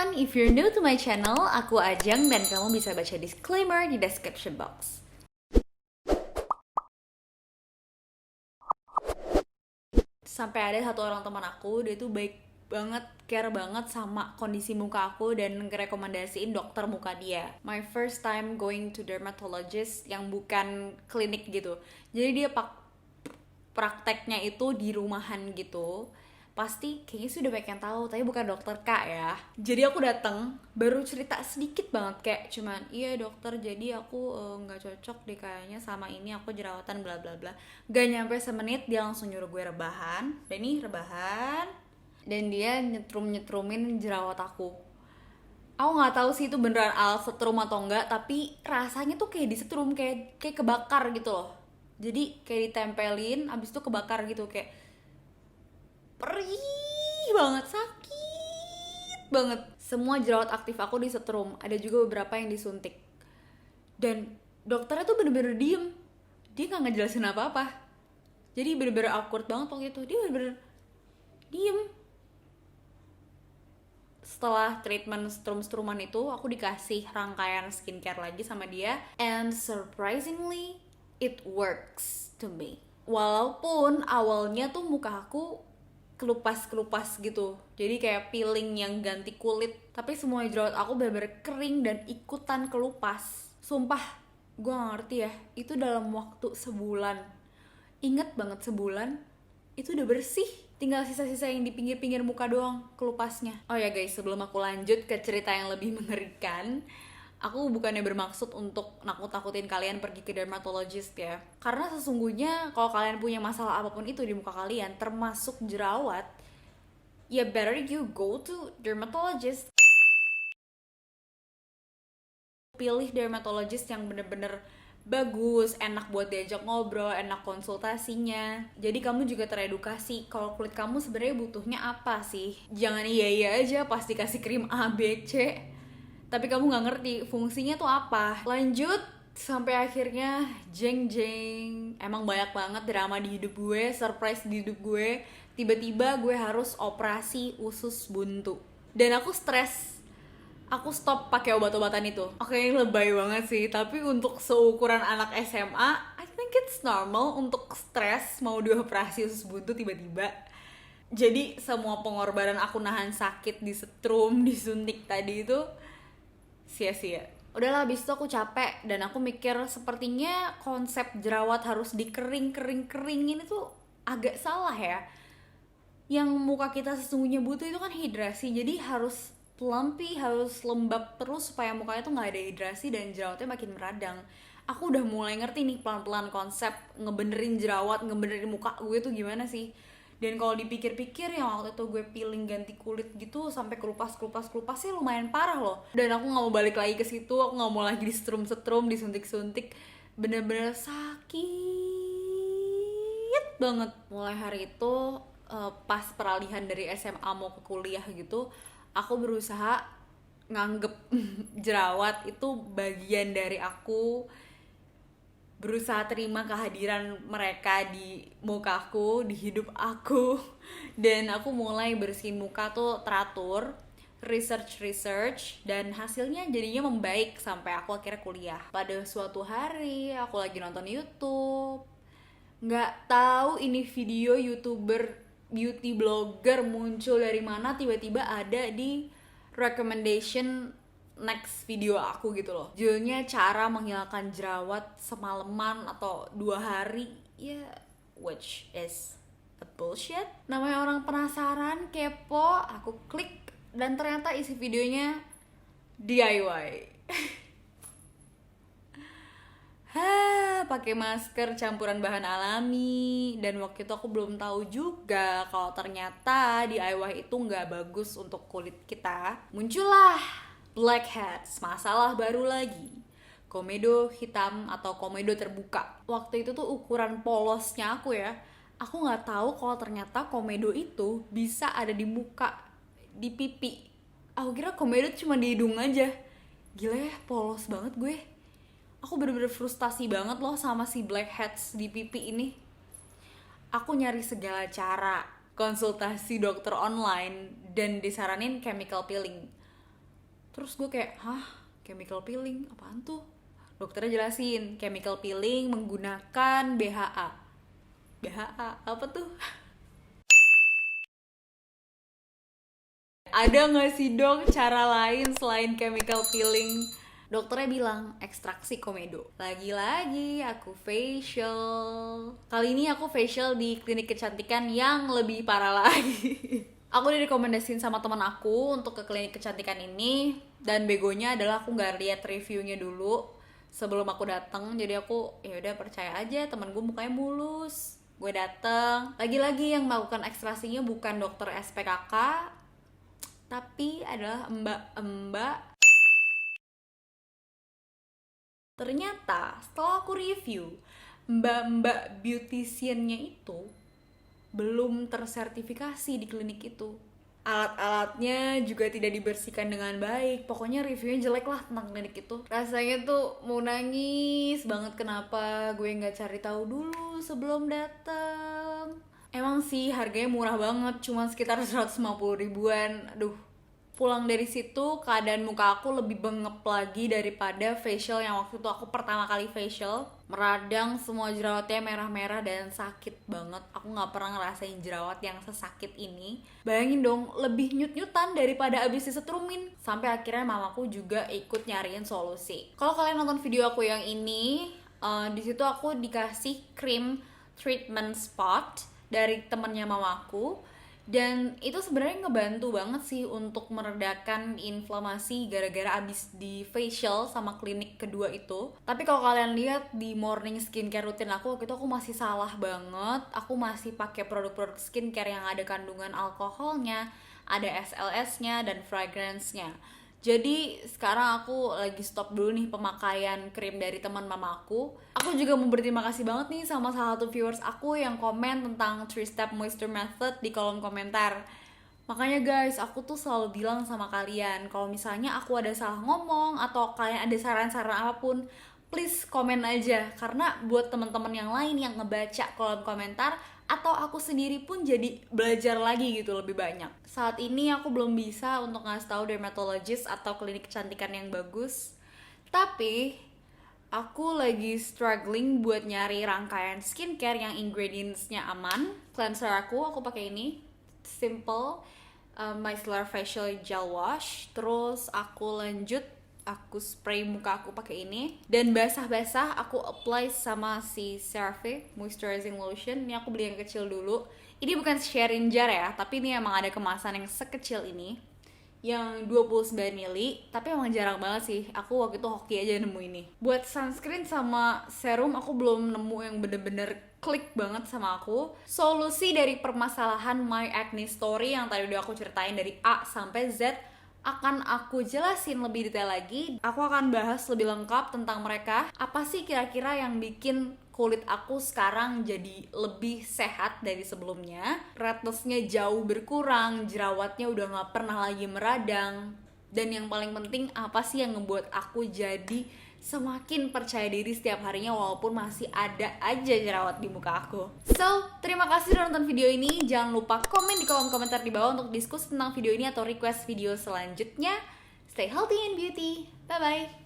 everyone, if you're new to my channel, aku Ajeng dan kamu bisa baca disclaimer di description box. Sampai ada satu orang teman aku, dia tuh baik banget, care banget sama kondisi muka aku dan ngerekomendasiin dokter muka dia. My first time going to dermatologist yang bukan klinik gitu. Jadi dia prakteknya itu di rumahan gitu. Pasti kayaknya sudah banyak yang tahu, tapi bukan dokter Kak ya. Jadi aku datang baru cerita sedikit banget, kayak cuman iya dokter, jadi aku nggak cocok deh kayaknya sama ini, aku jerawatan bla bla bla. Gak nyampe semenit dia langsung nyuruh gue rebahan. Dan ini rebahan dan dia nyetrumin jerawat aku. Aku nggak tahu sih itu beneran al setrum atau enggak, tapi rasanya tuh kayak disetrum, kayak kebakar gitu loh. Jadi kayak ditempelin abis itu kebakar gitu, kayak perih banget, sakit banget. Semua jerawat aktif aku disetrum, ada juga beberapa yang disuntik. Dan dokternya tuh bener-bener diem, dia nggak ngejelasin apa-apa. Jadi bener-bener awkward banget waktu itu, dia bener-bener diem. Setelah treatment strum-struman itu, aku dikasih rangkaian skincare lagi sama dia, and surprisingly it works to me. Walaupun awalnya tuh muka aku kelupas-kelupas gitu, jadi kayak peeling yang ganti kulit, tapi semua jerawat aku bener-bener kering dan ikutan kelupas. Sumpah, gue gak ngerti ya, itu dalam waktu sebulan. Ingat banget, sebulan itu udah bersih, tinggal sisa-sisa yang di pinggir-pinggir muka doang kelupasnya. Oh ya guys, sebelum aku lanjut ke cerita yang lebih mengerikan, aku bukannya bermaksud untuk nakut-nakutin kalian pergi ke dermatologist ya. Karena sesungguhnya kalau kalian punya masalah apapun itu di muka kalian, termasuk jerawat, ya better you go to dermatologist. Pilih dermatologist yang bener-bener bagus, enak buat diajak ngobrol, enak konsultasinya. Jadi kamu juga teredukasi kalau kulit kamu sebenarnya butuhnya apa sih. Jangan iya aja pas dikasih krim A, B, C, tapi kamu nggak ngerti fungsinya tuh apa. Lanjut sampai akhirnya jeng. Emang banyak banget drama di hidup gue, surprise di hidup gue. Tiba-tiba gue harus operasi usus buntu. Dan aku stres. Aku stop pakai obat-obatan itu. Oke, ini lebay banget sih, tapi untuk seukuran anak SMA, I think it's normal untuk stres mau dioperasi usus buntu tiba-tiba. Jadi semua pengorbanan aku nahan sakit, disetrum, disuntik tadi itu sia-sia. Udahlah, abis itu aku capek dan aku mikir sepertinya konsep jerawat harus dikeringin itu agak salah ya. Yang muka kita sesungguhnya butuh itu kan hidrasi, jadi harus plumpy, harus lembab terus supaya mukanya tuh nggak ada hidrasi dan jerawatnya makin meradang. Aku udah mulai ngerti nih pelan-pelan konsep ngebenerin jerawat, ngebenerin muka gue tuh gimana sih. Dan kalau dipikir-pikir yang waktu itu gue peeling ganti kulit gitu sampai kelupas sih lumayan parah loh. Dan aku nggak mau balik lagi ke situ, aku nggak mau lagi di setrum, disuntik-suntik. Bener-bener sakit banget. Mulai hari itu pas peralihan dari SMA mau ke kuliah gitu, aku berusaha nganggep jerawat itu bagian dari aku, berusaha terima kehadiran mereka di mukaku, di hidup aku. Dan aku mulai bersihin muka tuh teratur, research, dan hasilnya jadinya membaik sampai aku akhirnya kuliah. Pada suatu hari aku lagi nonton YouTube, nggak tahu ini video YouTuber beauty blogger muncul dari mana, tiba-tiba ada di recommendation next video aku gitu loh. Judulnya cara menghilangkan jerawat semalaman atau 2 hari, ya which is a bullshit. Namanya orang penasaran, kepo, aku klik dan ternyata isi videonya DIY. Pakai masker campuran bahan alami, dan waktu itu aku belum tahu juga kalau ternyata DIY itu nggak bagus untuk kulit kita. Muncullah blackheads, masalah baru lagi. Komedo hitam atau komedo terbuka. Waktu itu tuh ukuran polosnya aku ya, aku nggak tahu kalau ternyata komedo itu bisa ada di muka, di pipi. Aku kira komedo cuma di hidung aja. Gila ya, polos banget gue. Aku bener-bener frustasi banget loh sama si blackheads di pipi ini. Aku nyari segala cara, konsultasi dokter online, dan disaranin chemical peeling. Terus gue kayak, hah? Chemical peeling? Apaan tuh? Dokternya jelasin, chemical peeling menggunakan BHA. BHA? Apa tuh? Ada gak sih dok cara lain selain chemical peeling? Dokternya bilang ekstraksi komedo. Lagi-lagi aku facial. Kali ini aku facial di klinik kecantikan yang lebih parah lagi. Aku direkomendasiin sama teman aku untuk ke klinik kecantikan ini, dan begonya adalah aku nggak lihat reviewnya dulu sebelum aku datang. Jadi aku ya udah percaya aja, temen gue mukanya mulus. Gue dateng, lagi-lagi yang melakukan ekstraksinya bukan dokter SPKK, tapi adalah mbak-mbak. Ternyata setelah aku review, mbak-mbak beauticiannya itu belum tersertifikasi di klinik itu. Alat-alatnya juga tidak dibersihkan dengan baik. Pokoknya reviewnya jelek lah tentang klinik itu. Rasanya tuh mau nangis banget, kenapa gue nggak cari tahu dulu sebelum datang. Emang sih harganya murah banget, cuma sekitar 150 ribuan. Aduh, pulang dari situ keadaan muka aku lebih bengep lagi daripada facial yang waktu itu aku pertama kali facial. Meradang, semua jerawatnya merah-merah dan sakit banget. Aku gak pernah ngerasain jerawat yang sesakit ini. Bayangin dong, lebih nyut-nyutan daripada abis disetrumin. Sampai akhirnya mamaku juga ikut nyariin solusi. Kalau kalian nonton video aku yang ini, di situ aku dikasih krim treatment spot dari temennya mamaku. Dan itu sebenarnya ngebantu banget sih untuk meredakan inflamasi gara-gara abis di facial sama klinik kedua itu. Tapi kalau kalian lihat di morning skincare rutin aku waktu itu, aku masih salah banget. Aku masih pakai produk-produk skincare yang ada kandungan alkoholnya, ada SLS-nya dan fragrance-nya. Jadi sekarang aku lagi stop dulu nih pemakaian krim dari teman mama aku. Aku juga mau berterima kasih banget nih sama salah satu viewers aku yang komen tentang 3-step moisture method di kolom komentar. Makanya guys, aku tuh selalu bilang sama kalian, kalau misalnya aku ada salah ngomong atau kalian ada saran-saran apapun, please komen aja. Karena buat teman-teman yang lain yang ngebaca kolom komentar, atau aku sendiri pun jadi belajar lagi gitu lebih banyak. Saat ini aku belum bisa untuk ngasih tahu dermatologist atau klinik kecantikan yang bagus. Tapi aku lagi struggling buat nyari rangkaian skincare yang ingredientsnya aman. Cleanser aku pakai ini, simple micellar facial gel wash. Terus aku lanjut, aku spray muka aku pakai ini, dan basah-basah aku apply sama si CeraVe moisturizing lotion. Ini aku beli yang kecil dulu. Ini bukan sharing jar ya, tapi ini emang ada kemasan yang sekecil ini, yang 29 ml, tapi emang jarang banget sih. Aku waktu itu hoki aja nemu ini. Buat sunscreen sama serum aku belum nemu yang bener-bener klik banget sama aku. Solusi dari permasalahan my acne story yang tadi udah aku ceritain dari A sampai Z akan aku jelasin lebih detail lagi. Aku akan bahas lebih lengkap tentang mereka. Apa sih kira-kira yang bikin kulit aku sekarang jadi lebih sehat dari sebelumnya, redness-nya jauh berkurang, jerawatnya udah gak pernah lagi meradang, dan yang paling penting apa sih yang ngebuat aku jadi semakin percaya diri setiap harinya walaupun masih ada aja jerawat di muka aku. So, terima kasih udah nonton video ini. Jangan lupa komen di kolom komentar di bawah untuk diskusi tentang video ini atau request video selanjutnya. Stay healthy and beauty. Bye-bye.